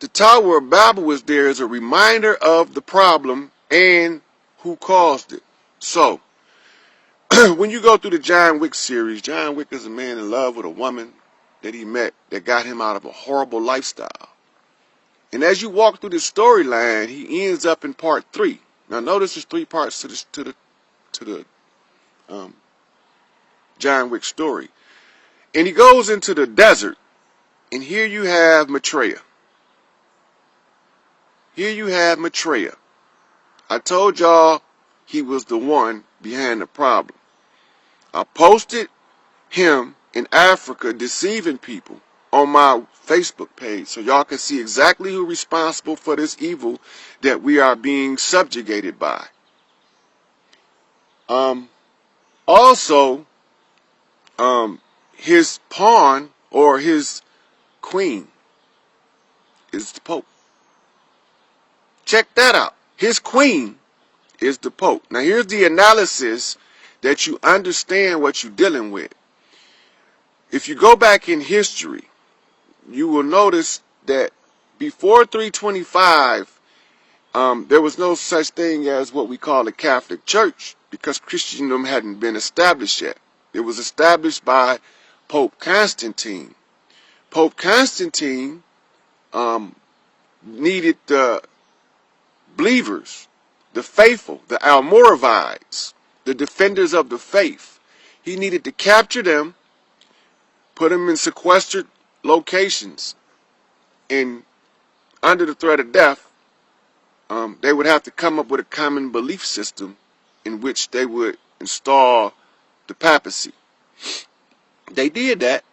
The Tower of Babel was there as a reminder of the problem and who caused it. So, when you go through the John Wick series, John Wick is a man in love with a woman that he met that got him out of a horrible lifestyle. And as you walk through the storyline, he ends up in part 3. Now notice there's 3 parts to the John Wick story. And he goes into the desert, and here you have Maitreya. Here you have Maitreya. I told y'all he was the one behind the problem. I posted him in Africa deceiving people on my Facebook page so y'all can see exactly who's responsible for this evil that we are being subjugated by. Also, his pawn or his queen is the Pope. Check that out. His queen is the Pope. Now here's the analysis that you understand what you're dealing with. If you go back in history, you will notice that before 325, there was no such thing as what we call the Catholic Church because Christendom hadn't been established yet. It was established by Pope Constantine. Pope Constantine needed the believers, the faithful, the Almoravides, the defenders of the faith. He needed to capture them, put them in sequestered locations, and under the threat of death, they would have to come up with a common belief system in which they would install the papacy. They did that,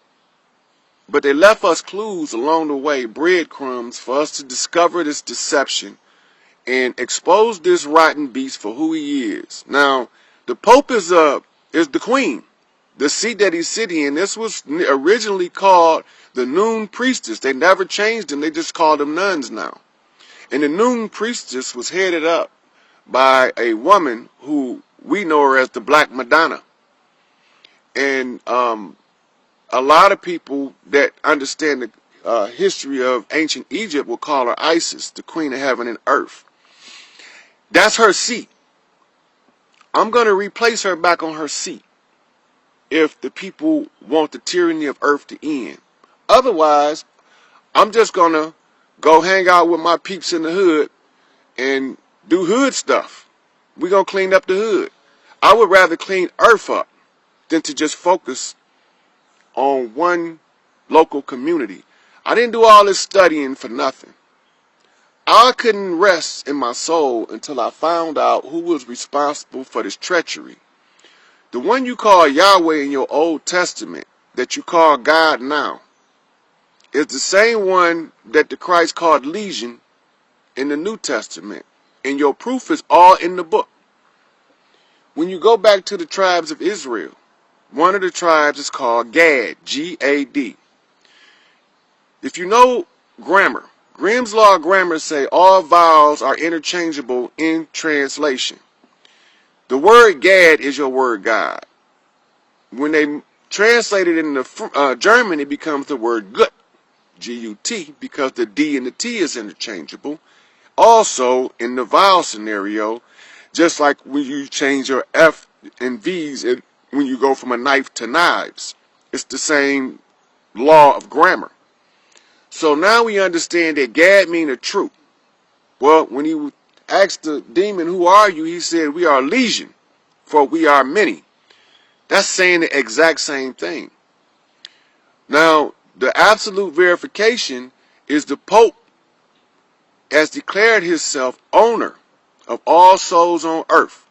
but they left us clues along the way, breadcrumbs, for us to discover this deception and expose this rotten beast for who he is. Now, the Pope is the queen. The seat that he's sitting in, this was originally called the Noon Priestess. They never changed them. They just called them nuns now. And the Noon Priestess was headed up by a woman who we know her as the Black Madonna. And a lot of people that understand the history of ancient Egypt will call her Isis, the Queen of Heaven and Earth. That's her seat. I'm going to replace her back on her seat if the people want the tyranny of earth to end. Otherwise, I'm just going to go hang out with my peeps in the hood and do hood stuff. We're going to clean up the hood. I would rather clean earth up than to just focus on one local community. I didn't do all this studying for nothing. I couldn't rest in my soul until I found out who was responsible for this treachery. The one you call Yahweh in your Old Testament, that you call God now, is the same one that the Christ called Legion in the New Testament. And your proof is all in the book. When you go back to the tribes of Israel, one of the tribes is called Gad, G-A-D. If you know grammar, Grimm's Law of Grammar say all vowels are interchangeable in translation. The word Gad is your word God. When they translate it into German, it becomes the word Gut, G-U-T, because the D and the T is interchangeable. Also, in the vowel scenario, just like when you change your F and V's when you go from a knife to knives, it's the same law of grammar. So now we understand that Gad means a truth. Well, when he asked the demon, who are you? He said, we are legion, for we are many. That's saying the exact same thing. Now, the absolute verification is the Pope has declared himself owner of all souls on earth.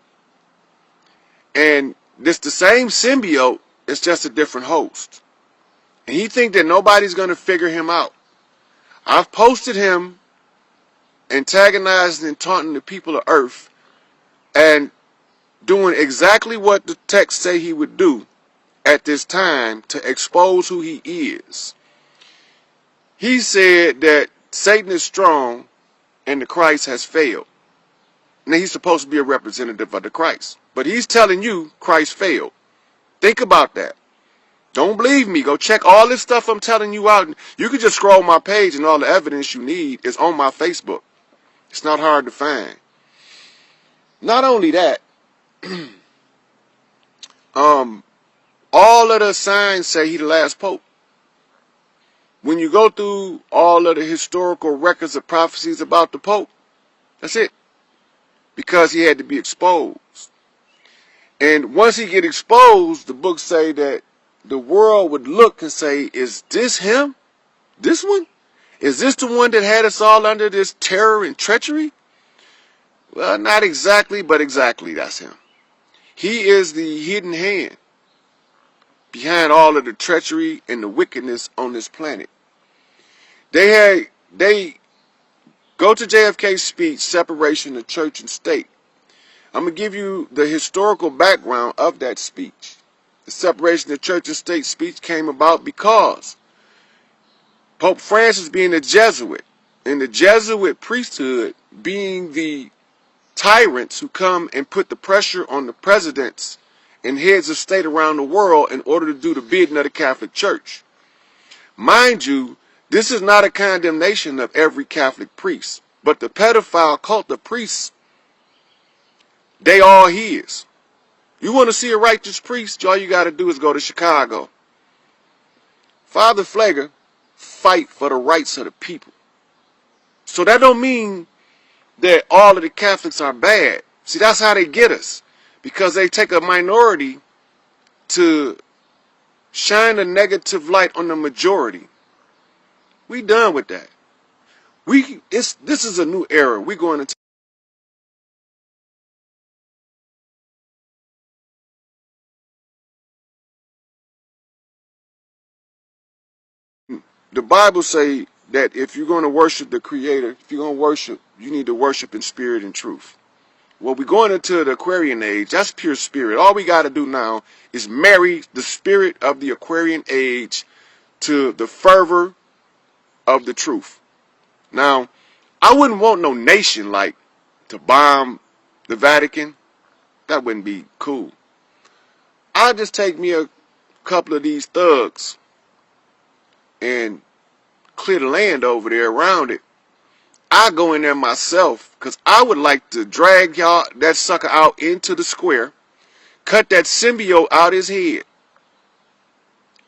And it's the same symbiote, it's just a different host. And he thinks that nobody's going to figure him out. I've posted him antagonizing and taunting the people of earth and doing exactly what the text say he would do at this time to expose who he is. He said that Satan is strong and the Christ has failed. Now he's supposed to be a representative of the Christ, but he's telling you Christ failed. Think about that. Don't believe me. Go check all this stuff I'm telling you out. You can just scroll my page and all the evidence you need is on my Facebook. It's not hard to find. Not only that, all of the signs say he the last pope. When you go through all of the historical records of prophecies about the pope, that's it. Because he had to be exposed. And once he get exposed, the books say that the world would look and say, is this him? This one? Is this the one that had us all under this terror and treachery? Well, not exactly, but exactly that's him. He is the hidden hand behind all of the treachery and the wickedness on this planet. They go to JFK's speech, Separation of Church and State. I'm going to give you the historical background of that speech. The Separation of Church and State speech came about because Pope Francis being a Jesuit, and the Jesuit priesthood being the tyrants who come and put the pressure on the presidents and heads of state around the world in order to do the bidding of the Catholic Church. Mind you, this is not a condemnation of every Catholic priest, but the pedophile cult of priests, they all his. You want to see a righteous priest, all you got to do is go to Chicago. Father Pfleger fight for the rights of the people. So that don't mean that all of the Catholics are bad. See, that's how they get us. Because they take a minority to shine a negative light on the majority. We done with that. This is a new era. We're going into. The Bible say that if you're going to worship the Creator, if you're going to worship, you need to worship in spirit and truth. Well, we're going into the Aquarian age. That's pure spirit. All we got to do now is marry the spirit of the Aquarian age to the fervor of the truth. Now, I wouldn't want no nation like to bomb the Vatican. That wouldn't be cool. I'd just take me a couple of these thugs and clear the land over there around it. I go in there myself because I would like to drag that sucker out into the square, cut that symbiote out his head,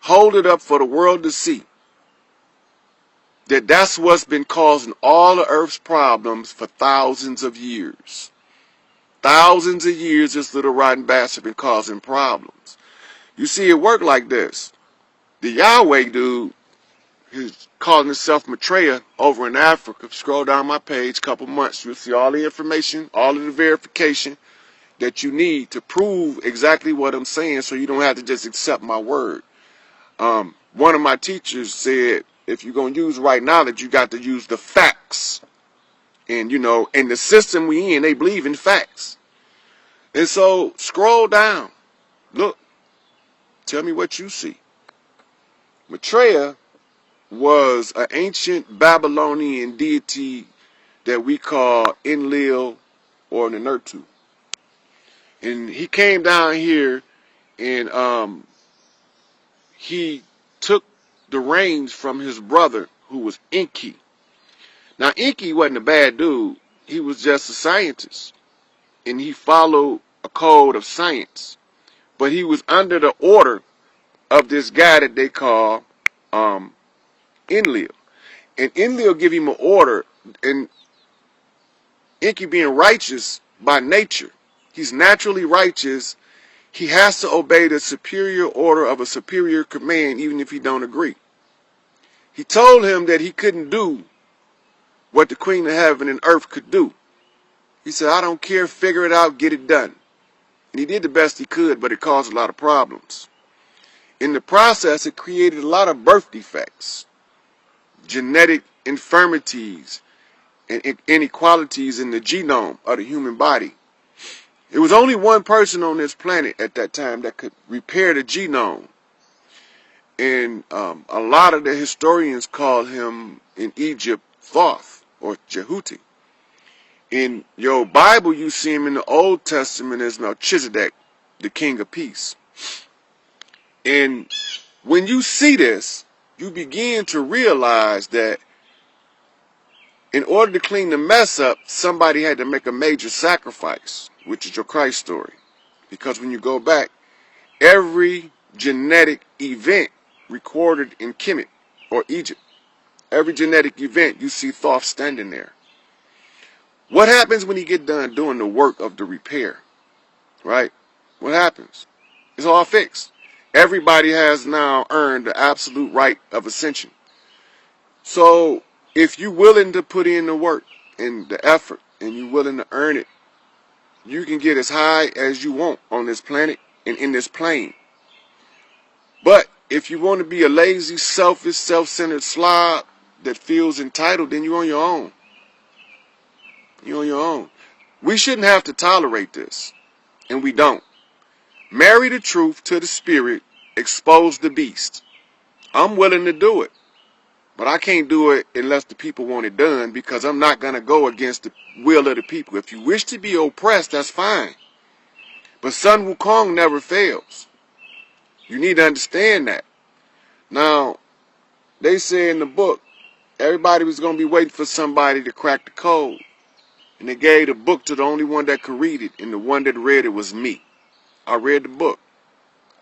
hold it up for the world to see. That's what's been causing all of Earth's problems for thousands of years. Thousands of years this little rotten bastard been causing problems. You see, it worked like this. The Yahweh dude, he's calling himself Maitreya over in Africa. Scroll down my page, couple months, you'll see all the information, all of the verification that you need to prove exactly what I'm saying, so you don't have to just accept my word. One of my teachers said, if you're going to use right knowledge, you got to use the facts. And, you know, in the system we in, they believe in facts. And so, scroll down. Look. Tell me what you see. Maitreya was an ancient Babylonian deity that we call Enlil or Ninurtu. And he came down here and he took the reins from his brother who was Enki. Now Enki wasn't a bad dude. He was just a scientist. And he followed a code of science. But he was under the order of this guy that they call Enlil. And Enlil give him an order, and Enki being righteous by nature, he's naturally righteous, he has to obey the superior order of a superior command even if he don't agree. He told him that he couldn't do what the Queen of Heaven and Earth could do. He said, I don't care, figure it out, get it done. And he did the best he could, but it caused a lot of problems. In the process, it created a lot of birth defects, genetic infirmities, and inequalities in the genome of the human body. It was only one person on this planet at that time that could repair the genome. And a lot of the historians call him in Egypt Thoth or Jehuti. In your Bible, you see him in the Old Testament as Melchizedek, the King of Peace. And when you see this, you begin to realize that in order to clean the mess up, somebody had to make a major sacrifice, which is your Christ story. Because when you go back, every genetic event recorded in Kemet or Egypt, every genetic event, you see Thoth standing there. What happens when he get done doing the work of the repair, right? What happens? It's all fixed. Everybody has now earned the absolute right of ascension. So if you're willing to put in the work and the effort and you're willing to earn it, you can get as high as you want on this planet and in this plane. But if you want to be a lazy, selfish, self-centered slob that feels entitled, then you're on your own. You're on your own. We shouldn't have to tolerate this, and we don't. Marry the truth to the spirit, expose the beast. I'm willing to do it, but I can't do it unless the people want it done, because I'm not going to go against the will of the people. If you wish to be oppressed, that's fine. But Sun Wukong never fails. You need to understand that. Now, they say in the book, everybody was going to be waiting for somebody to crack the code. And they gave the book to the only one that could read it, and the one that read it was me. I read the book.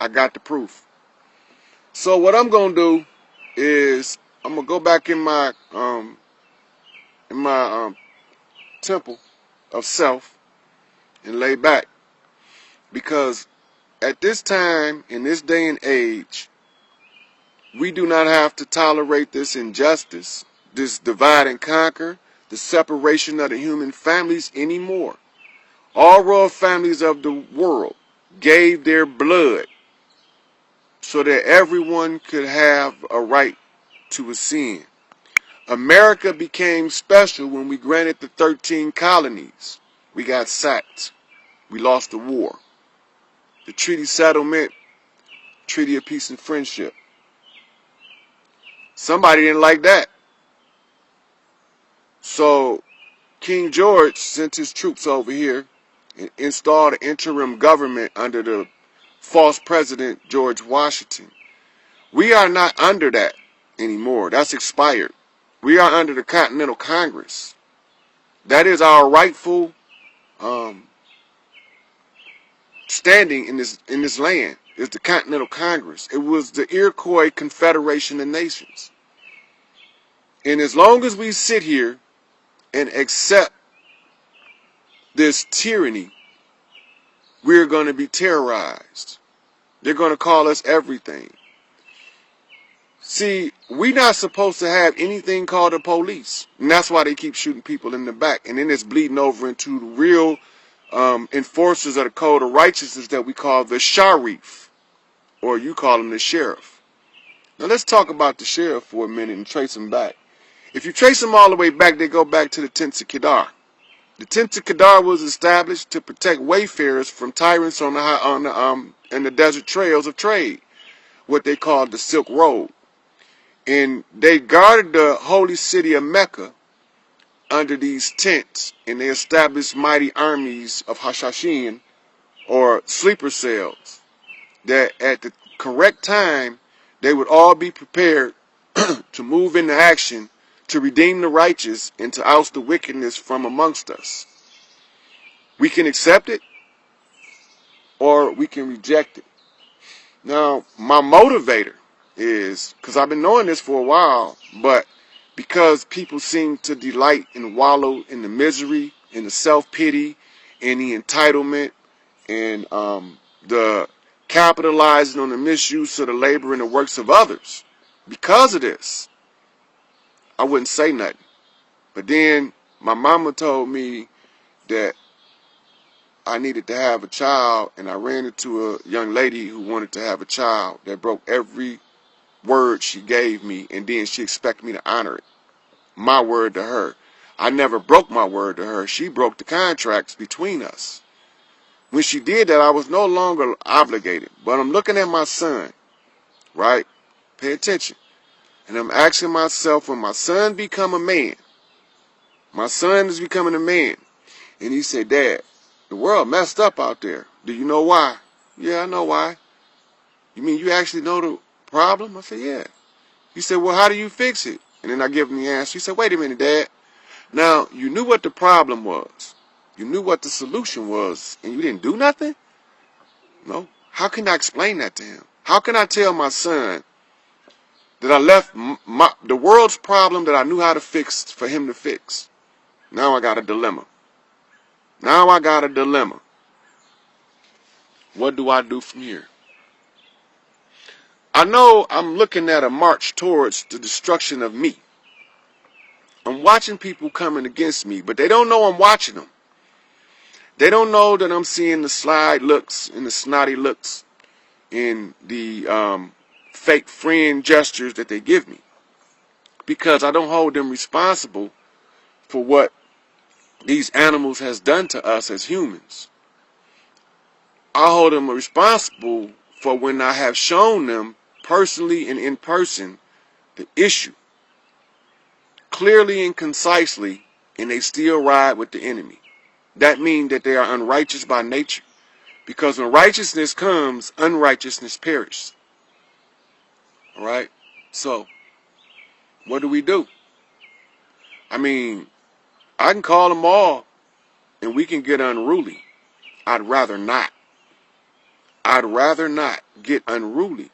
I got the proof. So what I'm going to do is I'm going to go back in my temple of self and lay back. Because at this time, in this day and age, we do not have to tolerate this injustice, this divide and conquer, the separation of the human families anymore. All royal families of the world gave their blood so that everyone could have a right to ascend. America became special when we granted the 13 colonies. We got sacked. We lost the war. The treaty settlement, treaty of peace and friendship. Somebody didn't like that. So King George sent his troops over here and installed an interim government under the false president George Washington. We are not under that anymore. That's expired. We are under the Continental Congress. That is our rightful standing in this land. Is the Continental Congress. It was the Iroquois Confederation of Nations. And as long as we sit here and accept this tyranny, we're going to be terrorized. They're going to call us everything. See, we're not supposed to have anything called the police. And that's why they keep shooting people in the back. And then it's bleeding over into the real enforcers of the code of righteousness that we call the Sharif. Or you call him the sheriff. Now let's talk about the sheriff for a minute and trace him back. If you trace them all the way back, they go back to the Tents of Kedar. The Tents of Kedar was established to protect wayfarers from tyrants on the desert trails of trade, what they called the Silk Road. And they guarded the holy city of Mecca under these tents, and they established mighty armies of Hashashin, or sleeper cells, that at the correct time, they would all be prepared to move into action to redeem the righteous and to oust the wickedness from amongst us. We can accept it or we can reject it. Now, my motivator is, because I've been knowing this for a while, but because people seem to delight and wallow in the misery, in the self-pity, in the entitlement, and the capitalizing on the misuse of the labor and the works of others. Because of this, I wouldn't say nothing. But then my mama told me that I needed to have a child, and I ran into a young lady who wanted to have a child that broke every word she gave me, and then she expected me to honor it. My word to her. I never broke my word to her. She broke the contracts between us. When she did that, I was no longer obligated. But I'm looking at my son, right? Pay attention. And I'm asking myself, when my son become a man, my son is becoming a man, and he said, Dad, the world messed up out there. Do you know why? Yeah, I know why. You mean you actually know problem? I said, yeah. He said, well, how do you fix it? And then I give him the answer. He said, wait a minute, Dad. Now, you knew what the problem was. You knew what the solution was, and you didn't do nothing? No. How can I explain that to him? How can I tell my son that I left the world's problem that I knew how to fix for him to fix? Now I got a dilemma. Now I got a dilemma. What do I do from here? I know I'm looking at a march towards the destruction of me. I'm watching people coming against me, but they don't know I'm watching them. They don't know that I'm seeing the slide looks and the snotty looks and the fake friend gestures that they give me. Because I don't hold them responsible for what these animals has done to us as humans. I hold them responsible for when I have shown them personally and in person the issue clearly and concisely, and they still ride with the enemy. That means that they are unrighteous by nature, because when righteousness comes, unrighteousness perishes. All right? So, what do we do? I mean, I can call them all and we can get unruly. I'd rather not. I'd rather not get unruly,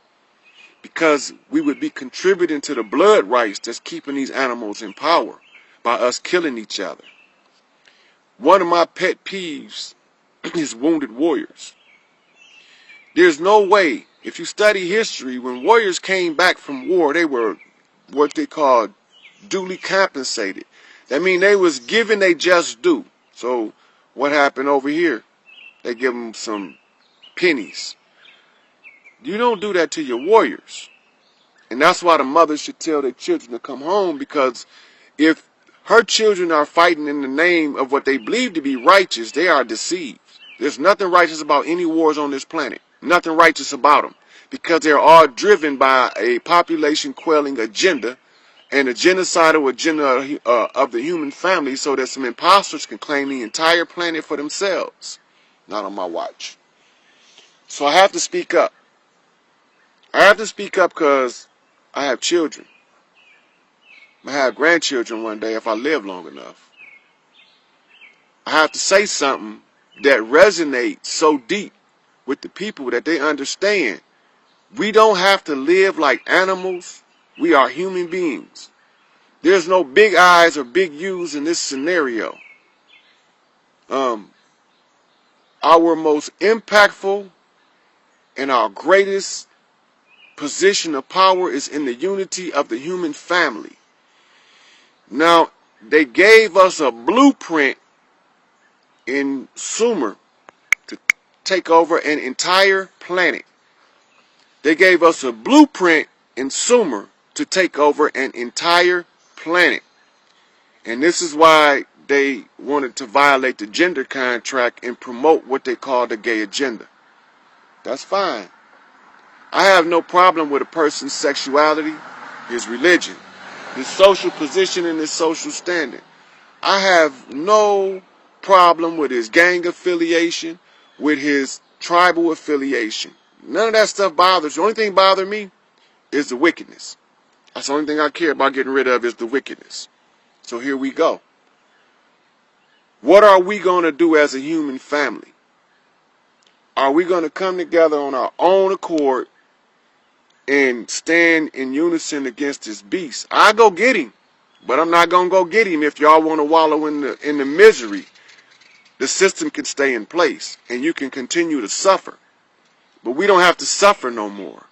because we would be contributing to the blood rights that's keeping these animals in power by us killing each other. One of my pet peeves is wounded warriors. There's no way, if you study history, when warriors came back from war, they were what they call duly compensated. That means they was given they just due. So what happened over here? They give them some pennies. You don't do that to your warriors. And that's why the mothers should tell their children to come home, because if her children are fighting in the name of what they believe to be righteous, they are deceived. There's nothing righteous about any wars on this planet. Nothing righteous about them, because they're all driven by a population quelling agenda and a genocidal agenda of the human family, so that some imposters can claim the entire planet for themselves. Not on my watch. So I have to speak up. I have to speak up because I have children. I have grandchildren one day if I live long enough. I have to say something that resonates so deep with the people that they understand. We don't have to live like animals. We are human beings. There's no big I's or big U's in this scenario. Our most impactful and our greatest position of power is in the unity of the human family. Now, they gave us a blueprint in Sumer to take over an entire planet. They gave us a blueprint in Sumer to take over an entire planet. And this is why they wanted to violate the gender contract and promote what they call the gay agenda. That's fine. I have no problem with a person's sexuality, his religion, his social position, and his social standing. I have no problem with his gang affiliation, with his tribal affiliation. None of that stuff bothers. The only thing bothers me is the wickedness. That's the only thing I care about getting rid of, is the wickedness. So here we go. What are we going to do as a human family? Are we going to come together on our own accord and stand in unison against this beast? I go get him, but I'm not going to go get him if y'all want to wallow in the misery. The system can stay in place and you can continue to suffer. But we don't have to suffer no more.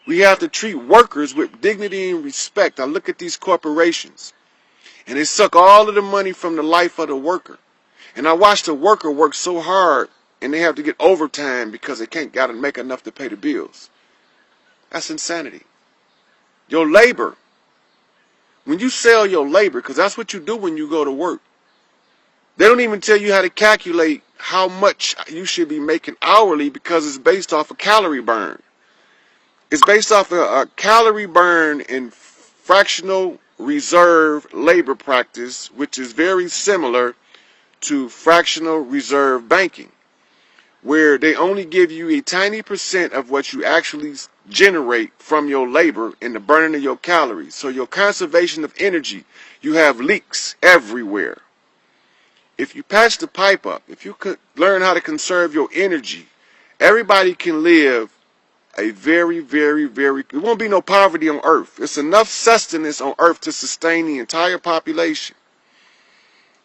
We have to treat workers with dignity and respect. I look at these corporations and they suck all of the money from the life of the worker. And I watch the worker work so hard and they have to get overtime because they can't got to make enough to pay the bills. That's insanity. Your labor, when you sell your labor, because that's what you do when you go to work, they don't even tell you how to calculate how much you should be making hourly, because it's based off a calorie burn. It's based off a calorie burn in fractional reserve labor practice, which is very similar to fractional reserve banking, where they only give you a tiny percent of what you actually generate from your labor and the burning of your calories. So your conservation of energy, you have leaks everywhere. If you patch the pipe up, if you could learn how to conserve your energy, everybody can live a very, very, very, there won't be no poverty on earth. It's enough sustenance on earth to sustain the entire population.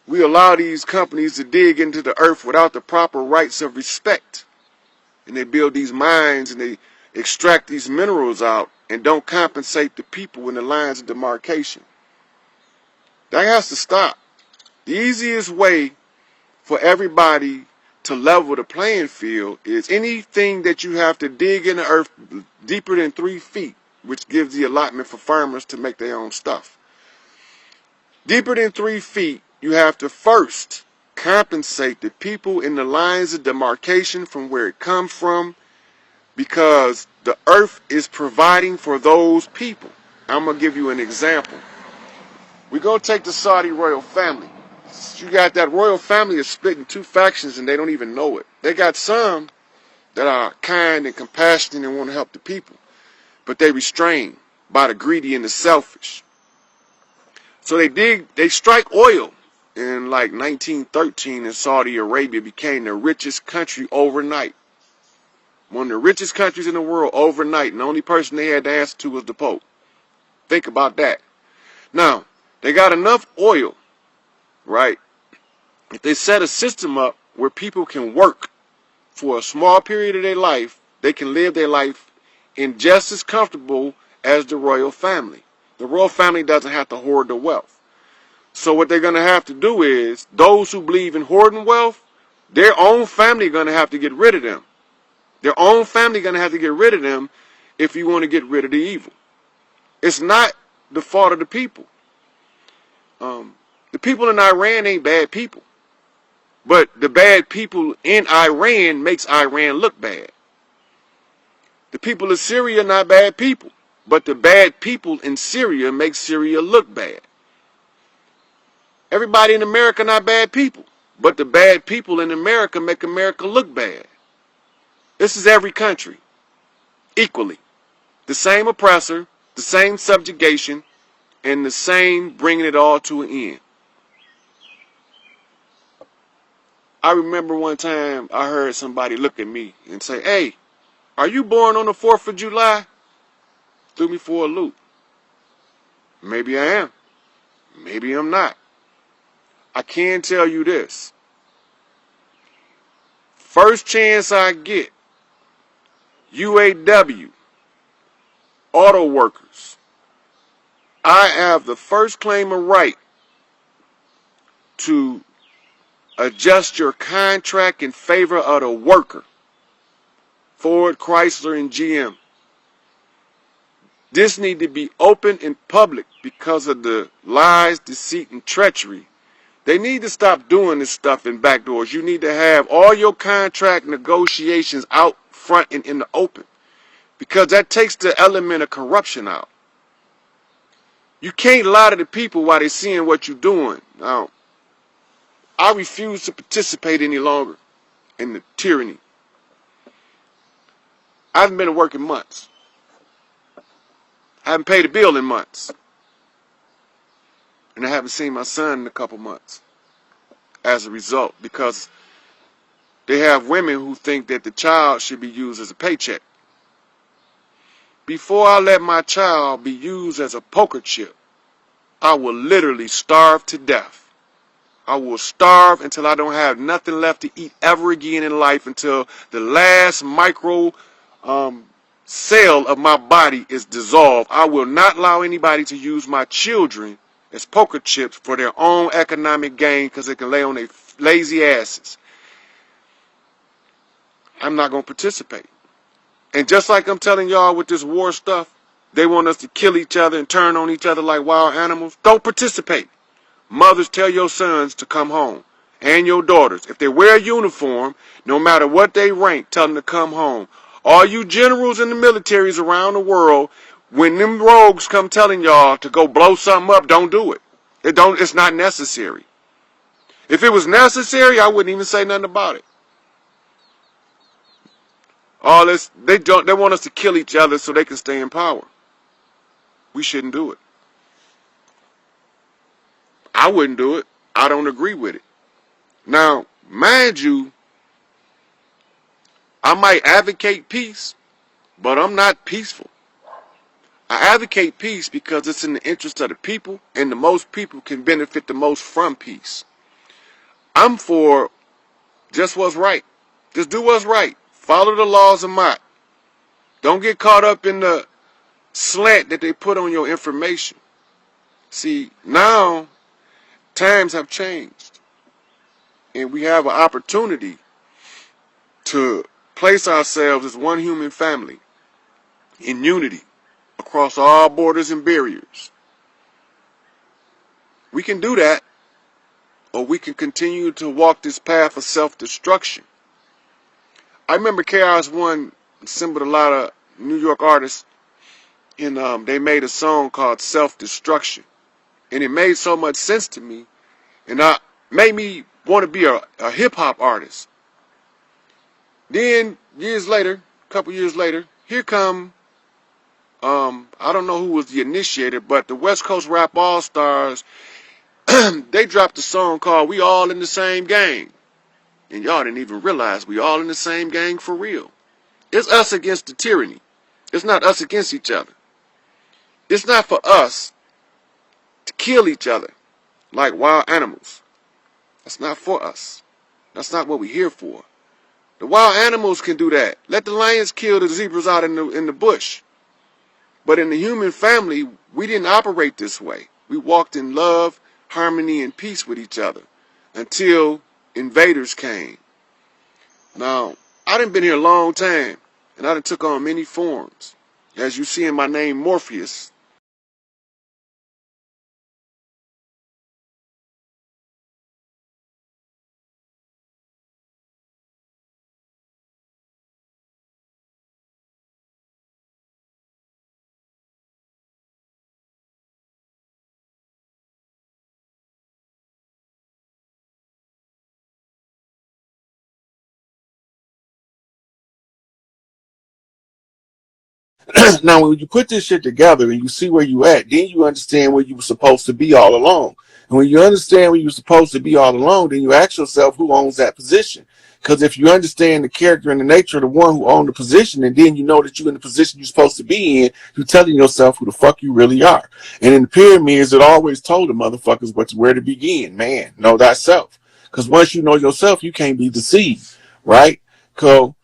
We allow these companies to dig into the earth without the proper rights of respect. And they build these mines and they extract these minerals out and don't compensate the people in the lines of demarcation. That has to stop. The easiest way for everybody to level the playing field is anything that you have to dig in the earth deeper than 3 feet, which gives the allotment for farmers to make their own stuff. Deeper than 3 feet, you have to first compensate the people in the lines of demarcation from where it comes from, because the earth is providing for those people. I'm going to give you an example. We're going to take the Saudi royal family. You got that royal family is split in 2 factions and they don't even know it. They got some that are kind and compassionate and want to help the people, but they restrained by the greedy and the selfish. So they strike oil in like 1913, and Saudi Arabia became the richest country overnight. One of the richest countries in the world overnight, and the only person they had to answer to was the Pope. Think about that. Now, they got enough oil, right? If they set a system up where people can work for a small period of their life, they can live their life in just as comfortable as the royal family. The royal family doesn't have to hoard the wealth. So what they're going to have to do is, those who believe in hoarding wealth, their own family going to have to get rid of them. Their own family going to have to get rid of them if you want to get rid of the evil. It's not the fault of the people. The people in Iran ain't bad people. But the bad people in Iran makes Iran look bad. The people of Syria are not bad people. But the bad people in Syria make Syria look bad. Everybody in America not bad people. But the bad people in America make America look bad. This is every country. Equally. The same oppressor, the same subjugation, and the same bringing it all to an end. I remember one time I heard somebody look at me and say, "Hey, are you born on the 4th of July?" Threw me for a loop. Maybe I am. Maybe I'm not. I can tell you this. First chance I get, UAW, auto workers, I have the first claim of right to adjust your contract in favor of the worker. Ford, Chrysler, and GM. This need to be open in public because of the lies, deceit, and treachery. They need to stop doing this stuff in back doors. You need to have all your contract negotiations out front and in the open, because that takes the element of corruption out. You can't lie to the people while they're seeing what you're doing. Now, I refuse to participate any longer in the tyranny. I haven't been to work in months. I haven't paid a bill in months. And I haven't seen my son in a couple months as a result, because they have women who think that the child should be used as a paycheck. Before I let my child be used as a poker chip, I will literally starve to death. I will starve until I don't have nothing left to eat ever again in life, until the last micro cell of my body is dissolved. I will not allow anybody to use my children as poker chips for their own economic gain, because they can lay on their lazy asses. I'm not going to participate. And just like I'm telling y'all with this war stuff, they want us to kill each other and turn on each other like wild animals. Don't participate. Mothers, tell your sons to come home, and your daughters. If they wear a uniform, no matter what they rank, tell them to come home. All you generals in the militaries around the world, when them rogues come telling y'all to go blow something up, don't do it. It's not necessary. If it was necessary, I wouldn't even say nothing about it. All this, they want us to kill each other so they can stay in power. We shouldn't do it. I wouldn't do it. I don't agree with it. Now, mind you, I might advocate peace, but I'm not peaceful. I advocate peace because it's in the interest of the people, and the most people can benefit the most from peace. I'm for just what's right. Just do what's right. Follow the laws of Mott. Don't get caught up in the slant that they put on your information. See, now times have changed, and we have an opportunity to place ourselves as one human family in unity across all borders and barriers. We can do that, or we can continue to walk this path of self-destruction. I remember KRS-One assembled a lot of New York artists, and they made a song called Self-Destruction. And it made so much sense to me, and made me want to be a hip-hop artist. Then, years later, a couple years later, here come, I don't know who was the initiator, but the West Coast Rap All-Stars, they dropped a song called We All in the Same Gang. And y'all didn't even realize we all in the same gang for real. It's us against the tyranny. It's not us against each other. It's not for us to kill each other like wild animals. That's not for us. That's not what we're here for. The wild animals can do that. Let the lions kill the zebras out in the bush. But in the human family, we didn't operate this way. We walked in love, harmony, and peace with each other until invaders came. Now, I done been here a long time, and I done took on many forms. As you see in my name, Morpheus. Now, when you put this shit together and you see where you at, then you understand where you were supposed to be all along. And when you understand where you're supposed to be all along, then you ask yourself who owns that position. Because if you understand the character and the nature of the one who owned the position, and then you know that you're in the position you're supposed to be in, you're telling yourself who the fuck you really are. And in the pyramids, it always told the motherfuckers where to begin. Man, know thyself. Because once you know yourself, you can't be deceived, right? So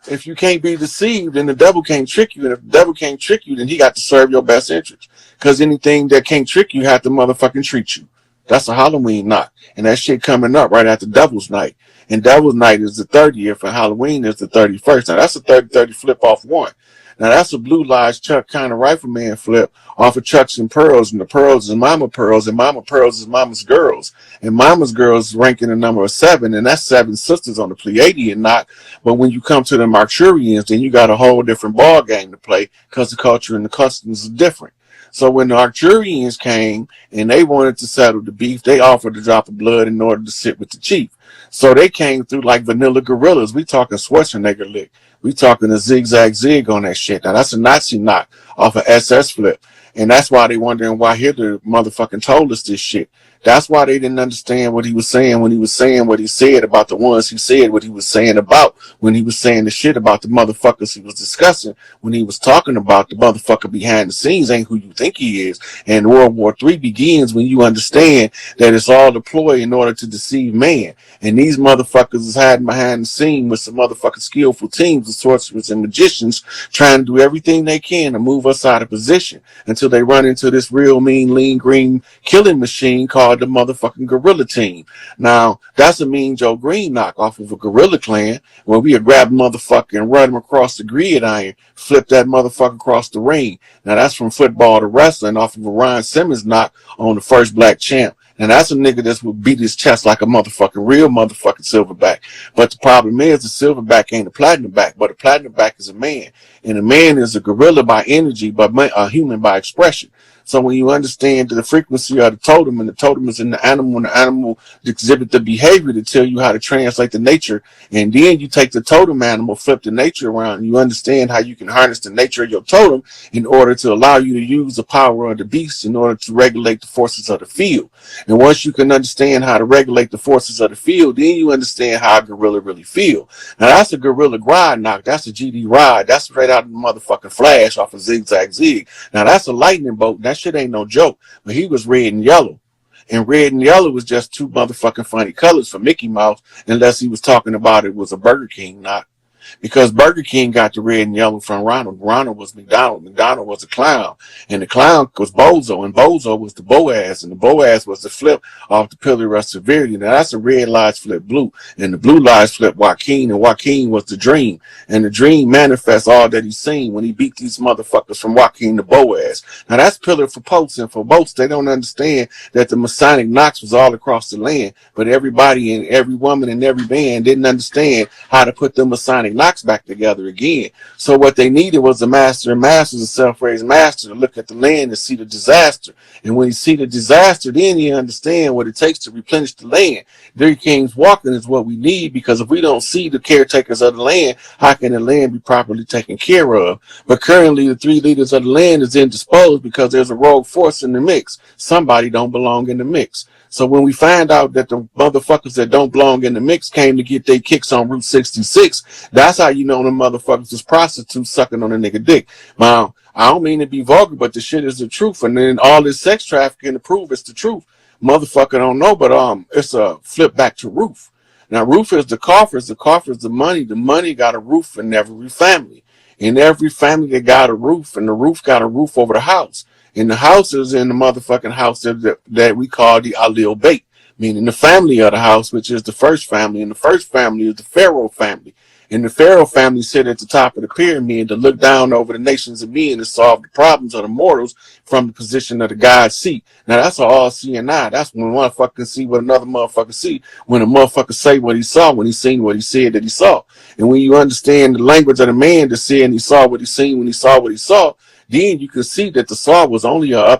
if you can't be deceived, then the devil can't trick you. And if the devil can't trick you, then he got to serve your best interest. Because anything that can't trick you have to motherfucking treat you. That's a Halloween knock. And that shit coming up right after Devil's Night. And Devil's Night is the 30th, and Halloween is the 31st. Now, that's a 30-30 flip off one. Now, that's a Blue Lodge Chuck kind of rifleman flip off of Chucks and Pearls, and the Pearls is Mama Pearls, and Mama Pearls is Mama's Girls. And Mama's Girls is ranking the number 7, and that's 7 sisters on the Pleiadian knock. But when you come to the Arcturians, then you got a whole different ball game to play because the culture and the customs is different. So when the Arcturians came and they wanted to settle the beef, they offered a drop of blood in order to sit with the chief. So they came through like vanilla gorillas. We talking Schwarzenegger lick. We talking a zigzag zig on that shit. Now that's a Nazi knock off of SS flip. And that's why they wondering why Hitler motherfucking told us this shit. That's why they didn't understand what he was saying when he was saying what he said about the ones he said what he was saying about when he was saying the shit about the motherfuckers he was discussing when he was talking about the motherfucker behind the scenes ain't who you think he is. And World War III begins when you understand that it's all a ploy in order to deceive man. And these motherfuckers is hiding behind the scene with some motherfucking skillful teams of sorcerers and magicians trying to do everything they can to move us out of position until they run into this real mean, lean, green killing machine called the motherfucking Gorilla Team. Now, that's a Mean Joe Green knock off of a Gorilla Clan where we would grab a motherfucker and run him across the gridiron, flip that motherfucker across the ring. Now, that's from football to wrestling off of a Ryan Simmons knock on the first black champ. And that's a nigga that would beat his chest like a motherfucking real motherfucking silverback. But the problem is the silverback ain't a platinum back, but a platinum back is a man. And a man is a gorilla by energy, but a human by expression. So when you understand the frequency of the totem, and the totem is in the animal, and the animal exhibit the behavior to tell you how to translate the nature, and then you take the totem animal, flip the nature around, and you understand how you can harness the nature of your totem in order to allow you to use the power of the beast in order to regulate the forces of the field. And once you can understand how to regulate the forces of the field, then you understand how a gorilla really feel. Now that's a gorilla ride knock. That's a GD ride. That's straight out of the motherfucking Flash off of Zigzag Zig. Now that's a lightning bolt. That shit ain't no joke. But he was red and yellow. And red and yellow was just two motherfucking funny colors for Mickey Mouse, unless he was talking about it was a Burger King knock. Because Burger King got the red and yellow from Ronald. Ronald was McDonald. McDonald was a clown. And the clown was Bozo. And Bozo was the Boaz. And the Boaz was the flip off the pillar of severity. Now that's the red lies flip blue. And the blue lies flip Joaquin. And Joaquin was the dream. And the dream manifests all that he's seen when he beat these motherfuckers from Joaquin to Boaz. Now that's pillar for Posts. And for Boats, they don't understand that the Masonic knocks was all across the land. But everybody and every woman and every man didn't understand how to put the Masonic knocks back together again. So what they needed was a master and masters, a self-raised master, to look at the land and see the disaster. And when you see the disaster, then you understand what it takes to replenish the land. Three kings walking is what we need, because if we don't see the caretakers of the land, how can the land be properly taken care of? But currently the three leaders of the land is indisposed because there's a rogue force in the mix. Somebody don't belong in the mix. So when we find out that the motherfuckers that don't belong in the mix came to get their kicks on Route 66, that's how you know the motherfuckers was prostitutes sucking on a nigga dick. Now, I don't mean to be vulgar, but the shit is the truth. And then all this sex trafficking to prove it's the truth. Motherfucker don't know, but it's a flip back to roof. Now, roof is the coffers is the money. The money got a roof in every family. In every family that got a roof, and the roof got a roof over the house. And the house is in the motherfucking house that we call the Alil Bait, meaning the family of the house, which is the first family. And the first family is the Pharaoh family. And the Pharaoh family sit at the top of the pyramid to look down over the nations of men and solve the problems of the mortals from the position of the God's seat. Now that's an all-seeing eye. That's when one motherfucker see what another motherfucker see. When a motherfucker say what he saw, when he seen what he said that he saw. And when you understand the language of the man that said and he saw what he seen when he saw what he saw, then you can see that the saw was only a up and